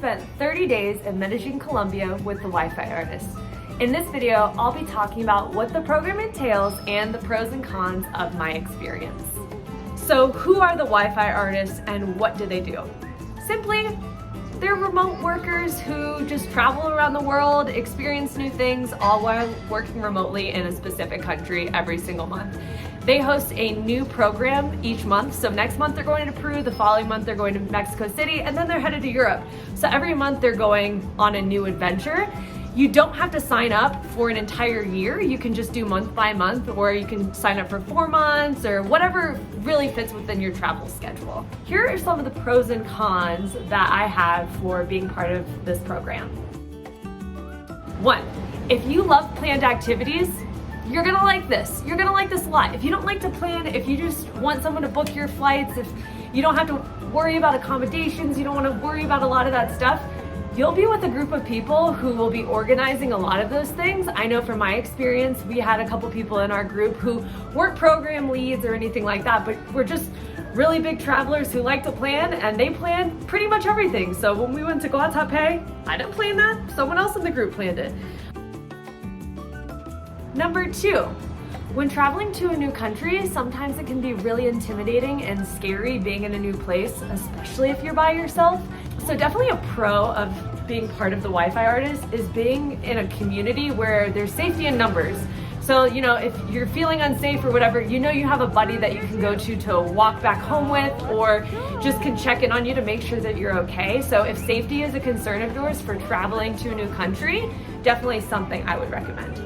spent 30 days in Medellin, Colombia with the Wi-Fi Artist. In this video, I'll be talking about what the program entails and the pros and cons of my experience. So who are the Wi-Fi Artists and what do they do? Simply, they're remote workers who just travel around the world, experience new things, all while working remotely in a specific country every single month. They host a new program each month. So next month they're going to Peru, the following month they're going to Mexico City, and then they're headed to Europe. So every month they're going on a new adventure. You don't have to sign up for an entire year. You can just do month by month, or you can sign up for 4 months or whatever really fits within your travel schedule. Here are some of the pros and cons that I have for being part of this program. 1, if you love planned activities, you're gonna like this. You're gonna like this a lot. If you don't like to plan, if you just want someone to book your flights, if you don't have to worry about accommodations, you don't wanna worry about a lot of that stuff, you'll be with a group of people who will be organizing a lot of those things. I know from my experience, we had a couple people in our group who weren't program leads or anything like that, but we're just really big travelers who like to plan, and they plan pretty much everything. So when we went to Guatape, I didn't plan that, someone else in the group planned it. Number 2, when traveling to a new country, sometimes it can be really intimidating and scary being in a new place, especially if you're by yourself. So definitely a pro of being part of the Wi-Fi Artist is being in a community where there's safety in numbers. So, you know, if you're feeling unsafe or whatever, you know you have a buddy that you can go to walk back home with, or just can check in on you to make sure that you're okay. So if safety is a concern of yours for traveling to a new country, definitely something I would recommend.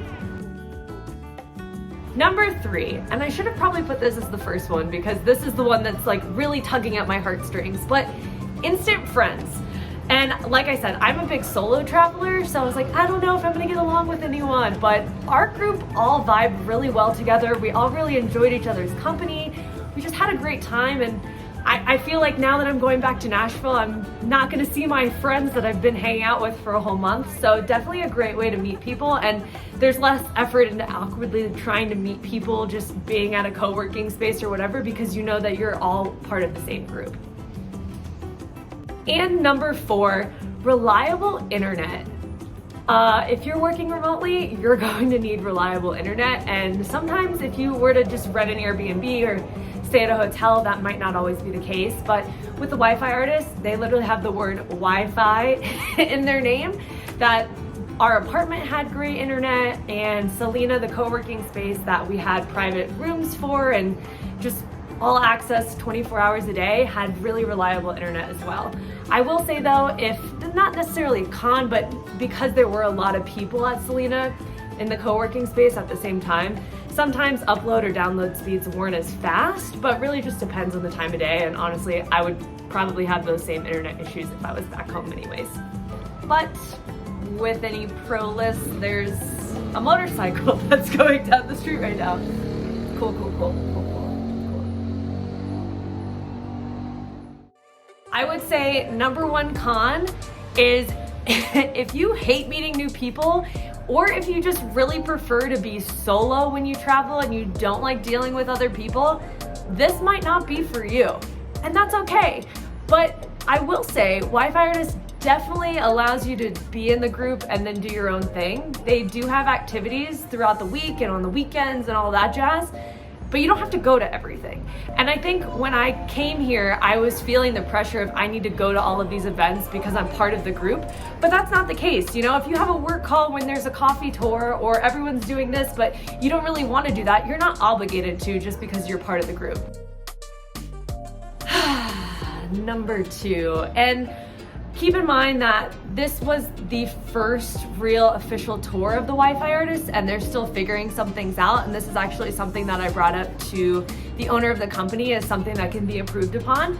Number 3, and I should have probably put this as the first one because this is the one that's like really tugging at my heartstrings, but instant friends. And like I said, I'm a big solo traveler, so I was like, I don't know if I'm gonna get along with anyone, but our group all vibed really well together. We all really enjoyed each other's company. We just had a great time, and I feel like now that I'm going back to Nashville, I'm not gonna see my friends that I've been hanging out with for a whole month. So definitely a great way to meet people, and there's less effort into awkwardly trying to meet people just being at a co-working space or whatever, because you know that you're all part of the same group. And number 4, reliable internet. If you're working remotely, you're going to need reliable internet, and sometimes if you were to just rent an Airbnb or stay at a hotel, that might not always be the case. But with the Wi-Fi Artists, they literally have the word Wi-Fi in their name. That our apartment had great internet, and Selena, the co-working space that we had private rooms for and just all access 24 hours a day, had really reliable internet as well. I will say though, if not necessarily a con, but because there were a lot of people at Selena in the co-working space at the same time, sometimes upload or download speeds weren't as fast, but really just depends on the time of day. And honestly, I would probably have those same internet issues if I was back home anyways. But with any pro list, there's a motorcycle that's going down the street right now. Cool, cool, cool, cool, cool. I would say number 1 con is if you hate meeting new people, or if you just really prefer to be solo when you travel and you don't like dealing with other people, this might not be for you. And that's okay. But I will say, Wi-Fi Artist definitely allows you to be in the group and then do your own thing. They do have activities throughout the week and on the weekends and all that jazz, but you don't have to go to everything. And I think when I came here, I was feeling the pressure of I need to go to all of these events because I'm part of the group, but that's not the case. You know, if you have a work call when there's a coffee tour or everyone's doing this, but you don't really want to do that, you're not obligated to just because you're part of the group. Number 2, and keep in mind that this was the first real official tour of the Wi-Fi Artists, and they're still figuring some things out, and this is actually something that I brought up to the owner of the company as something that can be improved upon.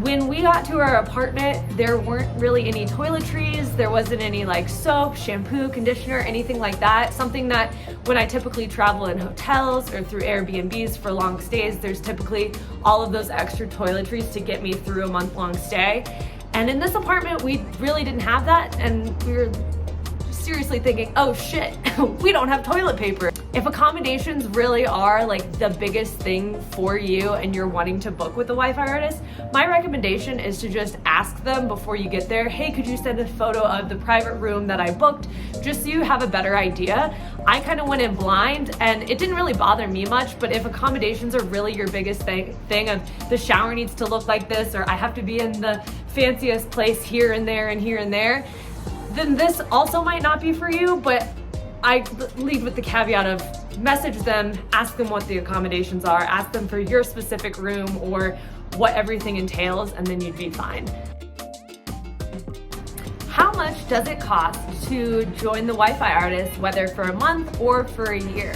When we got to our apartment, there weren't really any toiletries, there wasn't any like soap, shampoo, conditioner, anything like that. Something that when I typically travel in hotels or through Airbnbs for long stays, there's typically all of those extra toiletries to get me through a month-long stay. And in this apartment, we really didn't have that, and we were seriously thinking, oh shit, we don't have toilet paper. If accommodations really are like the biggest thing for you and you're wanting to book with the Wi-Fi artist, my recommendation is to just ask them before you get there, hey, could you send a photo of the private room that I booked, just so you have a better idea. I kind of went in blind and it didn't really bother me much, but if accommodations are really your biggest thing of the shower needs to look like this, or I have to be in the fanciest place here and there and here and there, then this also might not be for you. But I lead with the caveat of message them, ask them what the accommodations are, ask them for your specific room or what everything entails, and then you'd be fine. How much does it cost to join the Wi-Fi artist, whether for a month or for a year?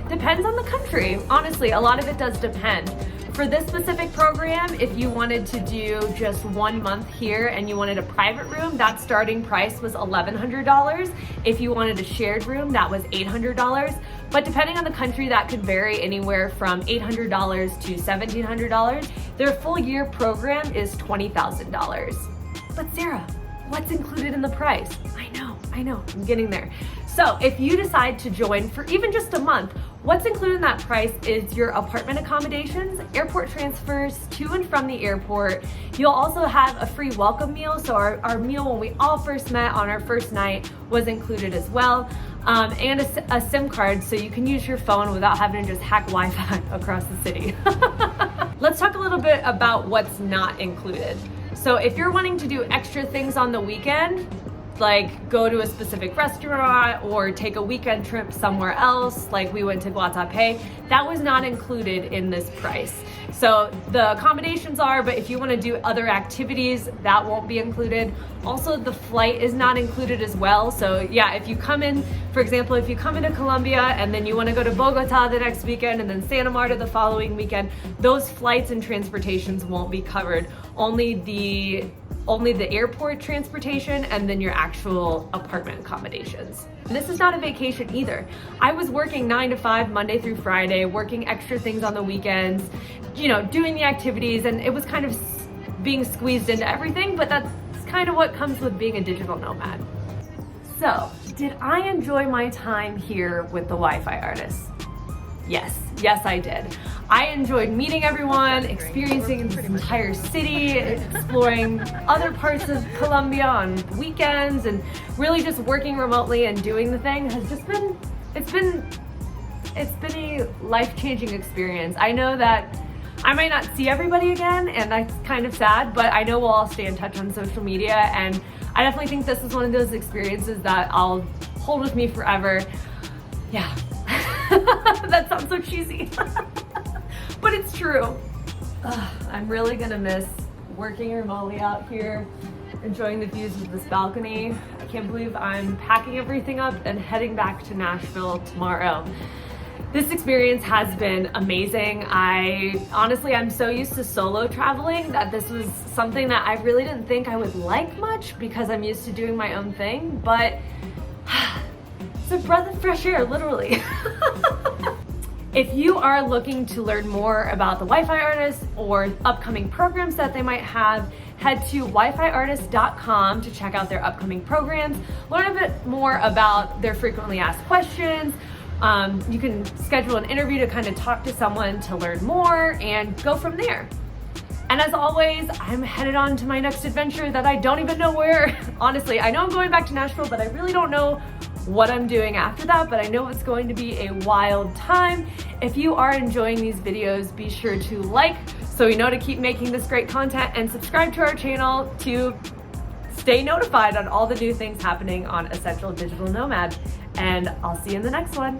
Depends on the country. Honestly, a lot of it does depend. For this specific program, if you wanted to do just 1 month here and you wanted a private room, that starting price was $1,100. If you wanted a shared room, that was $800. But depending on the country, that could vary anywhere from $800 to $1,700. Their full year program is $20,000. But Sarah, what's included in the price? I know, I'm getting there. So if you decide to join for even just a month, what's included in that price is your apartment accommodations, airport transfers to and from the airport. You'll also have a free welcome meal. So our meal when we all first met on our first night was included as well. And a SIM card so you can use your phone without having to just hack Wi-Fi across the city. Let's talk a little bit about what's not included. So if you're wanting to do extra things on the weekend, like go to a specific restaurant or take a weekend trip somewhere else, like we went to Guatapé, that was not included in this price. So the accommodations are, but if you want to do other activities, that won't be included. Also, the flight is not included as well. So yeah, if you come in, for example, if you come into Colombia and then you want to go to Bogota the next weekend and then Santa Marta the following weekend, those flights and transportations won't be covered. Only the airport transportation and then your actual apartment accommodations. And this is not a vacation either. I was working 9 to 5 Monday through Friday, working extra things on the weekends, doing the activities, and it was kind of being squeezed into everything, but that's kind of what comes with being a digital nomad. So, did I enjoy my time here with the Wi-Fi artists? Yes, I did. I enjoyed meeting everyone, experiencing this entire city, exploring other parts of Colombia on weekends, and really just working remotely and doing the thing has just been, it's been a life-changing experience. I know that I might not see everybody again, and that's kind of sad, but I know we'll all stay in touch on social media, and I definitely think this is one of those experiences that I'll hold with me forever. Yeah. That sounds so cheesy, but it's true. I'm really gonna miss working remotely out here, enjoying the views of this balcony. I can't believe I'm packing everything up and heading back to Nashville tomorrow. This experience has been amazing. I'm so used to solo traveling that this was something that I really didn't think I would like much because I'm used to doing my own thing, but it's a breath of fresh air, literally. If you are looking to learn more about the Wi-Fi artists or upcoming programs that they might have, head to wifiartist.com to check out their upcoming programs, learn a bit more about their frequently asked questions. You can schedule an interview to kind of talk to someone to learn more and go from there. And as always, I'm headed on to my next adventure that I don't even know where. Honestly, I know I'm going back to Nashville, but I really don't know what I'm doing after that, but I know it's going to be a wild time. If you are enjoying these videos, be sure to like so we know to keep making this great content, and subscribe to our channel to stay notified on all the new things happening on Essential Digital Nomad. And I'll see you in the next one.